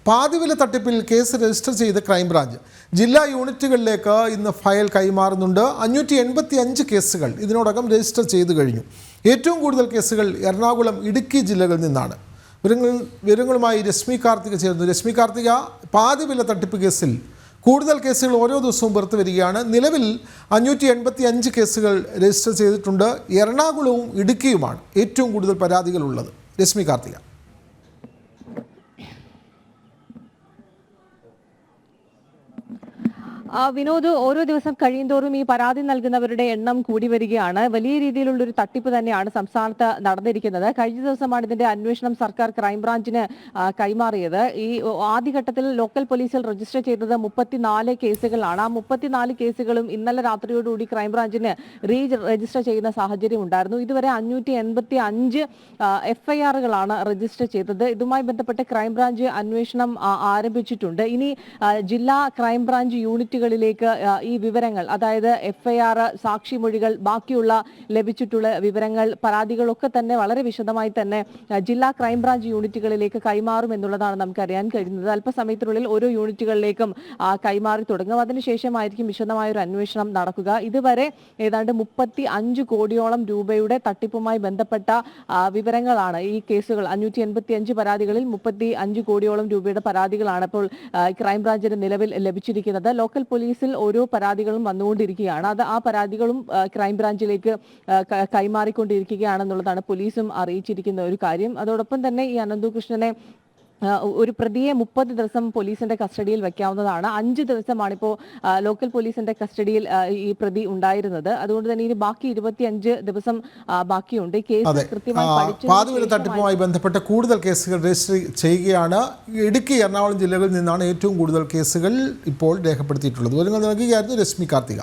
പാതിവില തട്ടിപ്പിൽ case register ചെയ്ത് crime branch ജില്ലാ യൂണിറ്റുകളിലേക്ക് ഇന്ന് ഫയൽ കൈമാറുന്നുണ്ട്. 585 കേസുകൾ ഇതിനോടകം രജിസ്റ്റർ ചെയ്തു കഴിഞ്ഞു. ഏറ്റവും കൂടുതൽ കേസുകൾ എറണാകുളം, ഇടുക്കി ജില്ലകളിൽ നിന്നാണ്. വിവരങ്ങളുമായി രശ്മി കാർത്തിക ചേർന്നു. രശ്മി കാർത്തിക, പാതിവില തട്ടിപ്പ് കേസിൽ കൂടുതൽ കേസുകൾ ഓരോ ദിവസവും പുറത്തു വരികയാണ്. നിലവിൽ 585 കേസുകൾ രജിസ്റ്റർ ചെയ്തിട്ടുണ്ട്. എറണാകുളവും ഇടുക്കിയുമാണ് ഏറ്റവും കൂടുതൽ പരാതികളുള്ളത്. രശ്മി കാർത്തിക. വിനോദ്, ഓരോ ദിവസം കഴിയുന്തോറും ഈ പരാതി നൽകുന്നവരുടെ എണ്ണം കൂടി വരികയാണ്. വലിയ രീതിയിലുള്ളൊരു തട്ടിപ്പ് തന്നെയാണ് സംസ്ഥാനത്ത് നടന്നിരിക്കുന്നത്. കഴിഞ്ഞ ദിവസമാണ് ഇതിന്റെ അന്വേഷണം സർക്കാർ ക്രൈംബ്രാഞ്ചിന് കൈമാറിയത്. ഈ ആദ്യഘട്ടത്തിൽ ലോക്കൽ പോലീസിൽ രജിസ്റ്റർ ചെയ്തത് 34 കേസുകളാണ്. ആ 34 കേസുകളും ഇന്നലെ രാത്രിയോടുകൂടി ക്രൈംബ്രാഞ്ചിന് രജിസ്റ്റർ ചെയ്യുന്ന സാഹചര്യം ഉണ്ടായിരുന്നു. ഇതുവരെ 585 FIRകളാണ് രജിസ്റ്റർ ചെയ്തത്. ഇതുമായി ബന്ധപ്പെട്ട് ക്രൈംബ്രാഞ്ച് അന്വേഷണം ആരംഭിച്ചിട്ടുണ്ട്. ഇനി ജില്ലാ ക്രൈംബ്രാഞ്ച് യൂണിറ്റുകളിലേക്ക് ഈ വിവരങ്ങൾ, അതായത് FIR, സാക്ഷിമൊഴികൾ, ബാക്കിയുള്ള ലഭിച്ചിട്ടുള്ള വിവരങ്ങൾ, പരാതികളൊക്കെ തന്നെ വളരെ വിശദമായി തന്നെ ജില്ലാ ക്രൈംബ്രാഞ്ച് യൂണിറ്റുകളിലേക്ക് കൈമാറും എന്നുള്ളതാണ് നമുക്ക് അറിയാൻ കഴിയുന്നത്. അല്പസമയത്തിനുള്ളിൽ ഓരോ യൂണിറ്റുകളിലേക്കും കൈമാറി തുടങ്ങും. അതിനുശേഷമായിരിക്കും വിശദമായ ഒരു അന്വേഷണം നടക്കുക. ഇതുവരെ ഏതാണ്ട് 35 കോടിയോളം രൂപയുടെ തട്ടിപ്പുമായി ബന്ധപ്പെട്ട വിവരങ്ങളാണ് ഈ കേസുകൾ. 585 പരാതികളിൽ 35 കോടിയോളം രൂപയുടെ പരാതികളാണ് ഇപ്പോൾ ക്രൈംബ്രാഞ്ചിന് നിലവിൽ ലഭിച്ചിരിക്കുന്നത്. ലോക്കൽ പോലീസിൽ ഓരോ പരാതികളും വന്നുകൊണ്ടിരിക്കുകയാണ്. ആ പരാതികളും ക്രൈംബ്രാഞ്ചിലേക്ക് കൈമാറിക്കൊണ്ടിരിക്കുകയാണെന്നുള്ളതാണ് പോലീസും അറിയിച്ചിരിക്കുന്ന ഒരു കാര്യം. അതോടൊപ്പം തന്നെ ഈ അനന്തകൃഷ്ണനെ ഒരു പ്രതിയെ 30 ദിവസം പോലീസിന്റെ കസ്റ്റഡിയിൽ വെക്കാവുന്നതാണ്. 5 ദിവസമാണിപ്പോൾ ലോക്കൽ പോലീസിന്റെ കസ്റ്റഡിയിൽ ഈ പ്രതി ഉണ്ടായിരുന്നത്. അതുകൊണ്ട് തന്നെ ഇനി ബാക്കി 25 ദിവസം ബാക്കിയുണ്ട്. കേസ് കൃത്യമായി പാതിവില തട്ടിപ്പുമായി ബന്ധപ്പെട്ട കൂടുതൽ കേസുകൾ രജിസ്റ്റർ ചെയ്യുകയാണ്. ഇടുക്കി, എറണാകുളം ജില്ലകളിൽ നിന്നാണ് ഏറ്റവും കൂടുതൽ കേസുകൾ ഇപ്പോൾ രേഖപ്പെടുത്തിയിട്ടുള്ളത്. വിവരങ്ങൾ നൽകുകയായിരുന്നു രശ്മി കാർത്തിക.